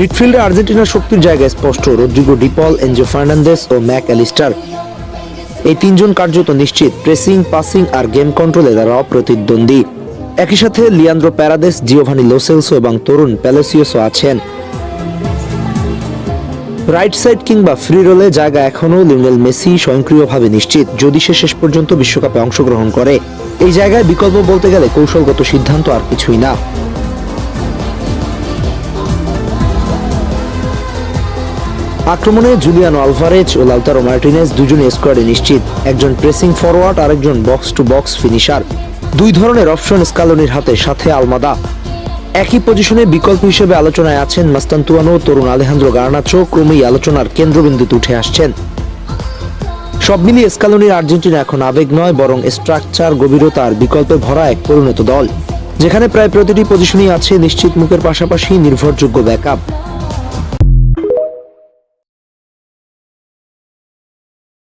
মিডফিল্ডে আর্জেন্টিনার শক্তির জায়গায় স্পষ্ট রদ্রিগো ডি পল, এনজো ফার্নান্দেস ও ম্যাক অ্যালিস্টার। এই তিনজন কার্যত নিশ্চিত প্রেসিং, পাসিং আর গেম কন্ট্রোলে তারা অপ্রতিদ্বন্দ্বী। একই সাথে Leandro Paredes, Giovani Lo Celso এবং তরুণ প্যালেসিওসও আছেন। রাইট সাইড কিংবা ফ্রি রোলে জায়গা এখনও লিওনেল মেসি স্বয়ংক্রিয়ভাবে নিশ্চিত, যদি সে শেষ পর্যন্ত বিশ্বকাপে অংশগ্রহণ করে। এই জায়গায় বিকল্প বলতে গেলে কৌশলগত সিদ্ধান্ত আর কিছুই না। আক্রমণে জুলিয়ানো আলভারেজ ও লাউতারো মার্টিনেজ দুজনই স্কোয়াডে নিশ্চিত, একজন প্রেসিং ফরওয়ার্ড আর একজন বক্স টু বক্স ফিনিশার। দুই ধরনের অপশন স্কালোনির হাতে, সাথে আলমাদা। একই পজিশনে বিকল্প হিসেবে আলোচনায় আছেন মাস্তান্তুয়ানো, তরুণ আলেহান্দ্রো গার্নাচো ক্রমেই আলোচনার কেন্দ্রবিন্দুতে উঠে আসছেন। সব মিলিয়ে স্কালোনির আর্জেন্টিনা এখন আবেগ নয়, বরং স্ট্রাকচার, গভীরতা আর বিকল্পে ভরা এক পরিণত দল, যেখানে প্রায় প্রতিটি পজিশনেই আছে নিশ্চিত মুখের পাশাপাশি নির্ভরযোগ্য ব্যাকআপ।